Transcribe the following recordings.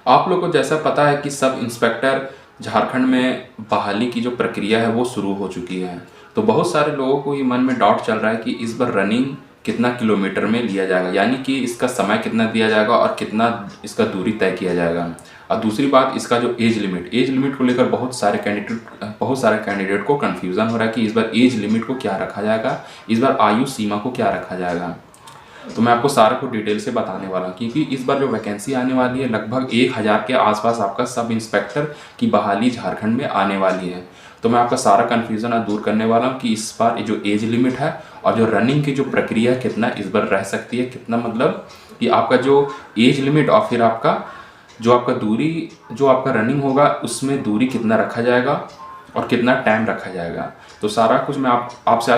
आप लोग को जैसा पता है कि सब इंस्पेक्टर झारखंड में बहाली की जो प्रक्रिया है वो शुरू हो चुकी है। तो बहुत सारे लोगों को ये मन में डाउट चल रहा है कि इस बार रनिंग कितना किलोमीटर में लिया जाएगा, यानी कि इसका समय कितना दिया जाएगा और कितना इसका दूरी तय किया जाएगा। और दूसरी बात, इसका जो एज लिमिट को लेकर बहुत सारे कैंडिडेट को कन्फ्यूज़न हो रहा है कि इस बार एज लिमिट को क्या रखा जाएगा, इस बार आयु सीमा को क्या रखा जाएगा। तो मैं आपको सारा को डिटेल से बताने वाला हूँ, क्योंकि इस बार जो वैकेंसी आने वाली है लगभग 1000 के आसपास आपका सब इंस्पेक्टर की बहाली झारखंड में आने वाली है। तो मैं आपका सारा कन्फ्यूज़न दूर करने वाला हूँ कि इस बार जो एज लिमिट है और जो रनिंग की जो प्रक्रिया है कितना इस बार रह सकती है, कितना मतलब कि आपका जो एज लिमिट और फिर आपका दूरी जो आपका रनिंग होगा उसमें दूरी कितना रखा जाएगा और कितना टाइम रखा जाएगा। तो सारा कुछ मैं आपसे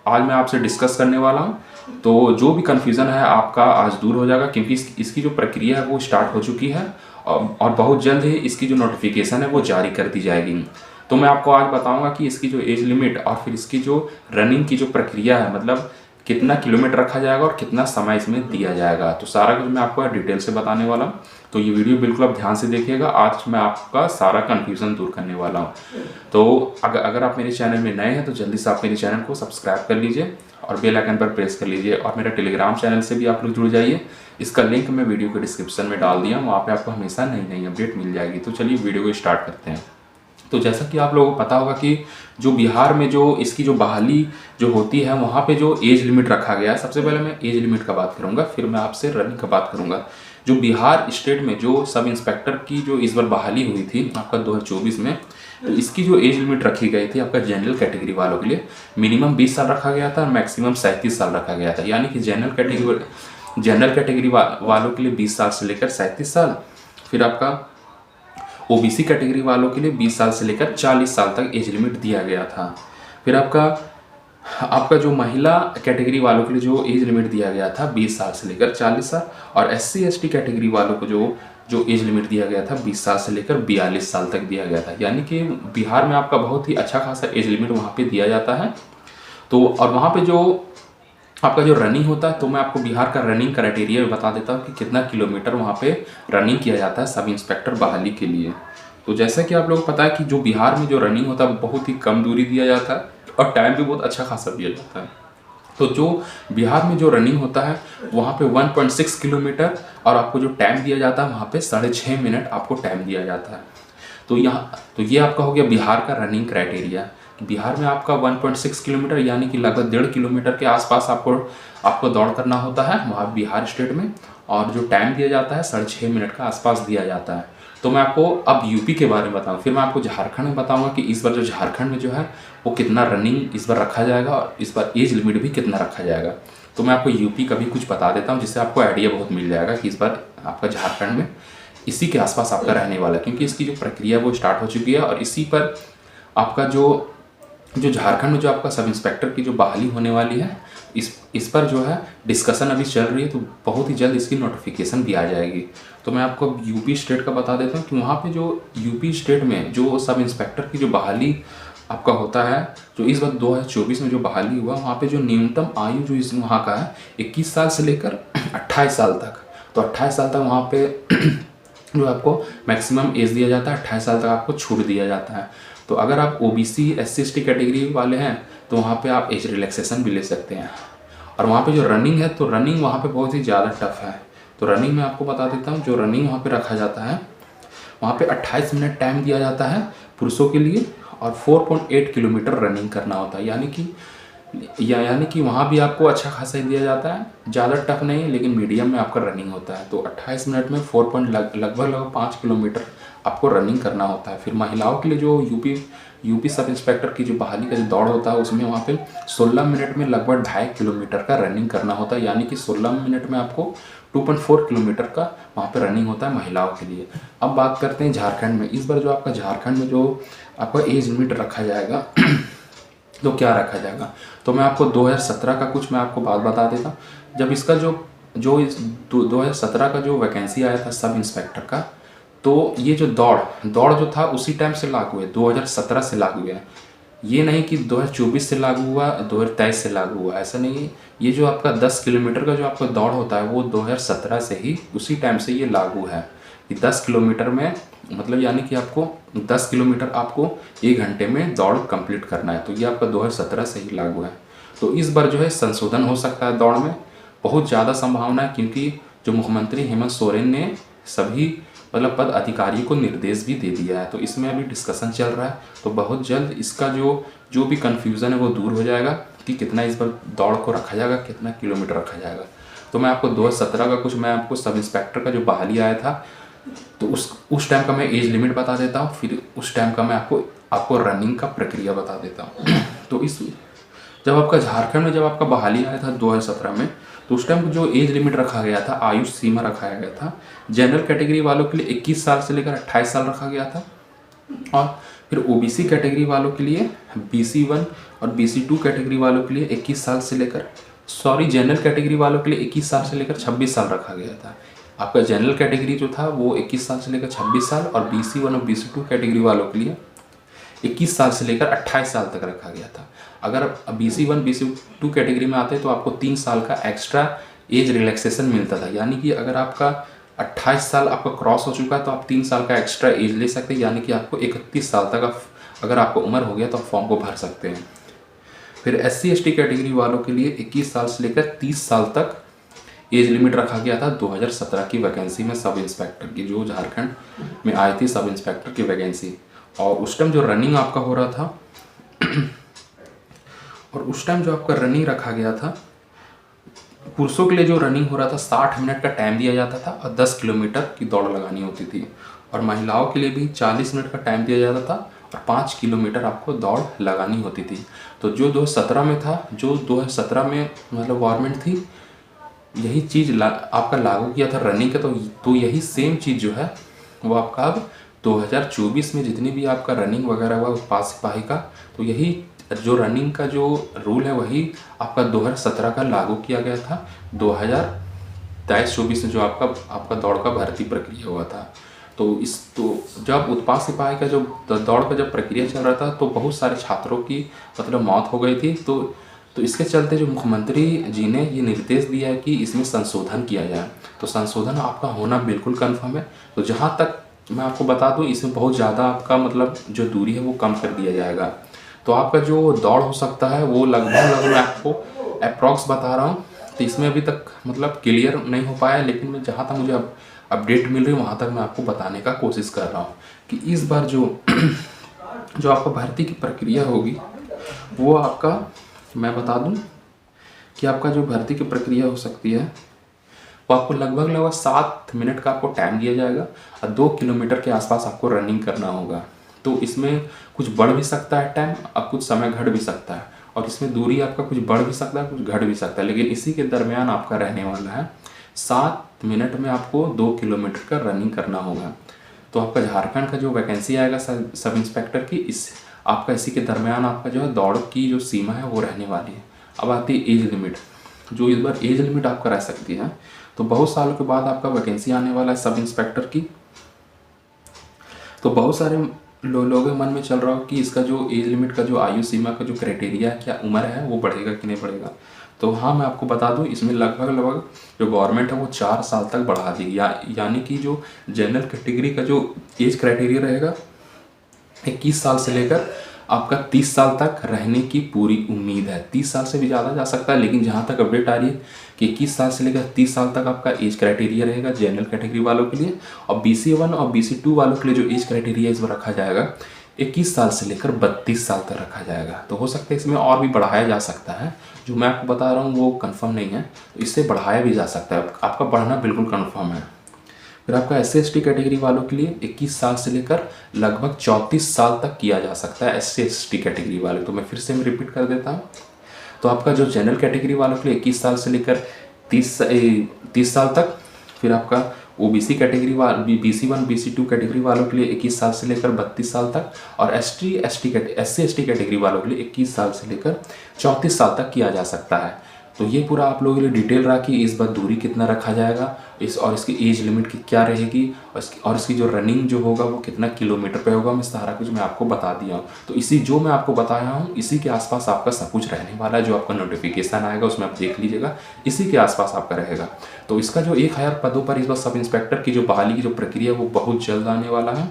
आज मैं आपसे डिस्कस करने वाला हूँ। तो जो भी कन्फ्यूज़न है आपका आज दूर हो जाएगा, क्योंकि इसकी जो प्रक्रिया है वो स्टार्ट हो चुकी है और बहुत जल्द ही इसकी जो नोटिफिकेशन है वो जारी कर दी जाएगी। तो मैं आपको आज बताऊंगा कि इसकी जो एज लिमिट और फिर इसकी जो रनिंग की जो प्रक्रिया है, मतलब कितना किलोमीटर रखा जाएगा और कितना समय इसमें दिया जाएगा। तो सारा कुछ मैं आपको डिटेल से बताने वाला हूँ। तो ये वीडियो बिल्कुल आप ध्यान से देखिएगा, आज मैं आपका सारा कन्फ्यूज़न दूर करने वाला हूँ। तो अगर आप मेरे चैनल में नए हैं तो जल्दी से आप मेरे चैनल को सब्सक्राइब कर लीजिए और बेल आइकन पर प्रेस कर लीजिए, और मेरा टेलीग्राम चैनल से भी आप लोग जुड़ जाइए। इसका लिंक मैं वीडियो के डिस्क्रिप्शन में डाल दिया हूँ, वहाँ पे आपको हमेशा नई नई अपडेट मिल जाएगी। तो चलिए वीडियो को स्टार्ट करते हैं। तो जैसा कि आप लोगों को पता होगा कि जो बिहार में जो इसकी जो बहाली जो होती है वहाँ पे जो एज लिमिट रखा गया है, सबसे पहले मैं एज लिमिट का बात करूँगा, फिर मैं आपसे रनिंग का बात करूँगा। जो बिहार स्टेट में जो सब इंस्पेक्टर की जो इस बार बहाली हुई थी आपका 2024 में, तो इसकी जो एज लिमिट रखी गई थी आपका जनरल कैटेगरी वालों के लिए मिनिमम 20 साल रखा गया था और मैक्सिमम 37 साल रखा गया था। यानी कि जनरल कैटेगरी वालों के लिए 20 साल से लेकर 37 साल, फिर आपका ओबीसी कैटेगरी वालों के लिए 20 साल से लेकर 40 साल तक एज लिमिट दिया गया था। फिर आपका जो महिला कैटेगरी वालों के लिए जो एज लिमिट दिया गया था 20 साल से लेकर 40 साल, और एससी एसटी कैटेगरी वालों को जो एज लिमिट दिया गया था 20 साल से लेकर 42 साल तक दिया गया था। यानी कि बिहार में आपका बहुत ही अच्छा खासा एज लिमिट वहाँ पे दिया जाता है। तो और वहाँ पे जो आपका जो रनिंग होता है, तो मैं आपको बिहार का रनिंग क्राइटेरिया बता देता हूँ कि कितना किलोमीटर वहाँ पे रनिंग किया जाता है सब इंस्पेक्टर बहाली के लिए। तो जैसा कि आप लोगों को पता है कि जो बिहार में जो रनिंग होता है बहुत ही कम दूरी दिया जाता है और टाइम भी बहुत अच्छा खासा दिया जाता है। तो जो बिहार में जो रनिंग होता है वहाँ पे 1.6 किलोमीटर और आपको जो टाइम दिया जाता है वहाँ पे 6.5 मिनट आपको टाइम दिया जाता है। तो ये आपका हो गया बिहार का रनिंग क्राइटेरिया। बिहार में आपका 1.6 किलोमीटर यानी कि लगभग 1.5 किलोमीटर के आसपास आपको दौड़ करना होता है वहाँ बिहार स्टेट में, और जो टाइम दिया जाता है 6.5 मिनट का आसपास दिया जाता है। तो मैं आपको अब यूपी के बारे में बताऊँ, फिर मैं आपको झारखंड में बताऊँगा कि इस बार जो झारखंड में जो है वो कितना रनिंग इस बार रखा जाएगा और इस बार एज लिमिट भी कितना रखा जाएगा। तो मैं आपको यूपी का भी कुछ बता देता हूँ जिससे आपको आइडिया बहुत मिल जाएगा कि इस बार आपका झारखंड में इसी के आसपास आपका रहने वाला है, क्योंकि इसकी जो प्रक्रिया वो स्टार्ट हो चुकी है। और इसी पर आपका जो झारखंड में जो आपका सब इंस्पेक्टर की जो बहाली होने वाली है इस पर जो है डिस्कशन अभी चल रही है, तो बहुत ही जल्द इसकी नोटिफिकेशन भी आ जाएगी। तो मैं आपको यूपी स्टेट का बता देता हूँ कि वहाँ पे जो यूपी स्टेट में जो सब इंस्पेक्टर की जो बहाली आपका होता है, जो इस बार 2024 में जो बहाली हुआ वहाँ पे जो न्यूनतम आयु जो इस वहाँ का है 21 साल से लेकर 28 साल तक। तो 28 साल तक वहाँ पे जो आपको मैक्सिमम एज दिया जाता है, 28 साल तक आपको छूट दिया जाता है। तो अगर आप ओबीसी एससी एसटी कैटेगरी वाले हैं तो वहाँ पे आप एज रिलैक्सेशन भी ले सकते हैं। और वहाँ पे जो रनिंग है तो रनिंग वहाँ पे बहुत ही ज़्यादा टफ है। तो रनिंग में आपको बता देता हूँ, जो रनिंग वहाँ पे रखा जाता है वहाँ पे 28 मिनट टाइम दिया जाता है पुरुषों के लिए, और 4.8 किलोमीटर रनिंग करना होता है। यानी कि वहाँ भी आपको अच्छा खासा ही दिया जाता है, ज़्यादा टफ नहीं लेकिन मीडियम में आपका रनिंग होता है। तो 28 मिनट में लगभग 5 किलोमीटर आपको रनिंग करना होता है। फिर महिलाओं के लिए जो यूपी सब इंस्पेक्टर की जो बहाली का जो दौड़ होता है उसमें वहाँ पे 16 मिनट में लगभग 2.5 किलोमीटर का रनिंग करना होता है। यानी कि 16 मिनट में आपको 2.4 किलोमीटर का वहाँ पे रनिंग होता है महिलाओं के लिए। अब बात करते हैं झारखंड में। इस बार जो आपका झारखंड में जो आपका एज लिमिट रखा जाएगा तो क्या रखा जाएगा, तो मैं आपको 2017 का कुछ मैं आपको बात बता देता हूँ। जब इसका जो 2017 का जो वैकेंसी आया था सब इंस्पेक्टर का, तो ये जो दौड़ जो था उसी टाइम से लागू है, 2017 से लागू है। ये नहीं कि 2024 से लागू हुआ 2023 से लागू हुआ, ऐसा नहीं है। ये जो आपका 10 किलोमीटर का जो आपका दौड़ होता है वो 2017 से ही उसी टाइम से ये लागू है। कि 10 किलोमीटर में मतलब यानी कि आपको 10 किलोमीटर आपको 1 घंटे में दौड़ कंप्लीट करना है। तो ये आपका 2017 से ही लागू है। तो इस बार जो है संशोधन हो सकता है दौड़ में, बहुत ज़्यादा संभावना है, क्योंकि जो मुख्यमंत्री हेमंत सोरेन ने सभी मतलब पद अधिकारियों को निर्देश भी दे दिया है। तो इसमें अभी डिस्कशन चल रहा है, तो बहुत जल्द इसका जो भी कन्फ्यूज़न है वो दूर हो जाएगा कि कितना इस बार दौड़ को रखा जाएगा, कितना किलोमीटर रखा जाएगा। तो मैं आपको 2017 का कुछ मैं आपको सब इंस्पेक्टर का जो बहाली आया था तो उस टाइम का मैं एज लिमिट बता देता हूँ, फिर उस टाइम का मैं आपको रनिंग का प्रक्रिया बता देता हूँ। तो जब आपका झारखंड में जब आपका बहाली आया था 2017 में, तो उस टाइम जो एज लिमिट रखा गया था, आयु सीमा रखाया गया था, जनरल कैटेगरी वालों के लिए 21 साल से लेकर 28 साल रखा गया था, और फिर ओबीसी कैटेगरी वालों के लिए BC1 और BC2 कैटेगरी वालों के लिए 21 साल से लेकर जनरल कैटेगरी वालों के लिए 21 साल से लेकर 26 साल रखा गया था। आपका जनरल कैटेगरी जो था वो 21 साल से लेकर 26 साल, और BC1 और BC2 कैटेगरी वालों के लिए 21 साल से लेकर 28 साल तक रखा गया था। अगर BC1 BC2 कैटेगरी में आते तो आपको 3 साल का एक्स्ट्रा एज रिलैक्सेशन मिलता था, यानी कि अगर आपका 28 साल आपका क्रॉस हो चुका है तो आप 3 साल का एक्स्ट्रा एज ले सकते हैं, यानी कि आपको 31 साल तक अगर आपको उम्र हो गया तो आप फॉर्म को भर सकते हैं। फिर SC ST कैटेगरी वालों के लिए 21 साल से लेकर 30 साल तक एज लिमिट रखा गया था 2017 की वैकेंसी में, सब इंस्पेक्टर की जो झारखंड में आई थी सब इंस्पेक्टर की वैकेंसी। और उस टाइम जो रनिंग आपका हो रहा था और उस टाइम जो आपका रनिंग रखा गया था, पुरुषों के लिए जो रनिंग हो रहा था 60 मिनट का टाइम दिया जाता था और 10 किलोमीटर की दौड़ लगानी होती थी, और महिलाओं के लिए भी 40 मिनट का टाइम दिया जाता था और 5 किलोमीटर आपको दौड़ लगानी होती थी। तो जो 2017 में था, जो 2017 में मतलब गवर्नमेंट थी यही चीज़ आपका लागू किया था रनिंग का, तो यही सेम चीज़ जो है वो आपका अब 2024 में जितनी भी आपका रनिंग वगैरह हुआ उत्पाद सिपाही का, तो यही जो रनिंग का जो रूल है वही आपका 2017 का लागू किया गया था 2023-24 में जो आपका दौड़ का भर्ती प्रक्रिया हुआ था। तो जब उत्पाद सिपाही का जो दौड़ का जब प्रक्रिया चल रहा था तो बहुत सारे छात्रों की मतलब मौत हो गई थी। तो इसके चलते जो मुख्यमंत्री जी ने ये निर्देश दिया है कि इसमें संशोधन किया जाए। तो संशोधन आपका होना बिल्कुल कन्फर्म है। तो जहाँ तक मैं आपको बता दूँ इसमें बहुत ज़्यादा आपका मतलब जो दूरी है वो कम कर दिया जाएगा। तो आपका जो दौड़ हो सकता है वो लगभग मैं आपको अप्रॉक्स बता रहा हूँ, तो इसमें अभी तक मतलब क्लियर नहीं हो पाया, लेकिन मैं जहाँ तक मुझे अपडेट मिल रही है वहाँ तक मैं आपको बताने का कोशिश कर रहा हूँ कि इस बार जो आपका भर्ती की प्रक्रिया होगी वो आपका मैं बता दूं कि आपका जो भर्ती की प्रक्रिया हो सकती है वो आपको लगभग 7 मिनट का आपको टाइम दिया जाएगा और 2 किलोमीटर के आसपास आपको रनिंग करना होगा। तो इसमें कुछ बढ़ भी सकता है टाइम, अब कुछ समय घट भी सकता है, और इसमें दूरी आपका कुछ बढ़ भी सकता है कुछ घट भी सकता है, लेकिन इसी के दरमियान आपका रहने वाला है 7 मिनट में आपको 2 किलोमीटर का रनिंग करना होगा। तो आपका झारखंड का जो वैकेंसी आएगा सब इंस्पेक्टर की आपका इसी के दरमियान आपका जो है दौड़ की जो सीमा है वो रहने वाली है। अब आती है एज लिमिट, जो इस बार एज लिमिट आपका रह सकती है। तो बहुत सालों के बाद आपका वैकेंसी आने वाला है सब इंस्पेक्टर की। तो बहुत सारे लोगों के मन में चल रहा हो कि इसका जो एज लिमिट का जो आयु सीमा का जो क्राइटेरिया है क्या उम्र है वो बढ़ेगा कि नहीं बढ़ेगा। तो हाँ मैं आपको बता दूं इसमें लगभग जो गवर्नमेंट है वो 4 साल तक बढ़ा देगी, यानी कि जो जनरल कैटेगरी का जो एज क्राइटेरिया रहेगा 21 साल से लेकर आपका 30 साल तक रहने की पूरी उम्मीद है। 30 साल से भी ज़्यादा जा सकता है, लेकिन जहाँ तक अपडेट आ रही है कि 21 साल से लेकर 30 साल तक आपका एज क्राइटेरिया रहेगा जनरल कैटेगरी वालों के लिए, और BC1 और BC2 वालों के लिए जो एज क्राइटेरिया इस बार रखा जाएगा 21 साल से लेकर 32 साल तक रखा जाएगा। तो हो सकता है इसमें और भी बढ़ाया जा सकता है, जो मैं आपको बता रहा हूँ वो कंफर्म नहीं है, तो इससे बढ़ाया भी जा सकता है, आपका बढ़ना बिल्कुल कन्फर्म है। फिर आपका SC ST कैटेगरी वालों के लिए 21 साल से लेकर लगभग 34 साल तक किया जा सकता है SC ST कैटेगरी वाले। तो मैं फिर से रिपीट कर देता हूँ। तो आपका जो जनरल कैटेगरी वालों के लिए 21 साल से लेकर 30 साल तक, फिर आपका OBC category BC1 BC2 category वालों के लिए 21 साल से लेकर 32 साल तक, और SC ST कैटेगरी वालों के लिए 21 साल से लेकर 34 साल तक किया जा सकता है। तो ये पूरा आप लोगों के लिए डिटेल रहा कि इस बार दूरी कितना रखा जाएगा, और इसकी एज लिमिट की क्या रहेगी, और इसकी जो रनिंग जो होगा वो कितना किलोमीटर पे होगा, मैं सारा कुछ मैं आपको बता दिया हूँ। तो इसी जो मैं आपको बताया हूँ इसी के आसपास आपका सब कुछ रहने वाला है। जो आपका नोटिफिकेशन आएगा उसमें आप देख लीजिएगा, इसी के आसपास आपका रहेगा। तो इसका जो 1000 पदों पर इस बार सब इंस्पेक्टर की जो बहाली की जो प्रक्रिया वो बहुत जल्द आने वाला है।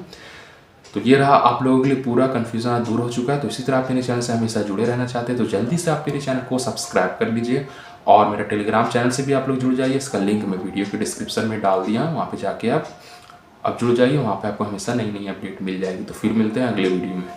तो ये रहा आप लोगों के लिए पूरा कन्फ्यूज़न दूर हो चुका है। तो इसी तरह आप मेरे चैनल से हमेशा जुड़े रहना चाहते हैं तो जल्दी से आप मेरे चैनल को सब्सक्राइब कर लीजिए, और मेरा टेलीग्राम चैनल से भी आप लोग जुड़ जाइए। इसका लिंक मैं वीडियो के डिस्क्रिप्शन में डाल दिया हूँ, वहाँ पे जाके आप अब जुड़ जाइए। वहाँ पे आपको हमेशा नई नई अपडेट मिल जाएगी। तो फिर मिलते हैं अगले वीडियो में।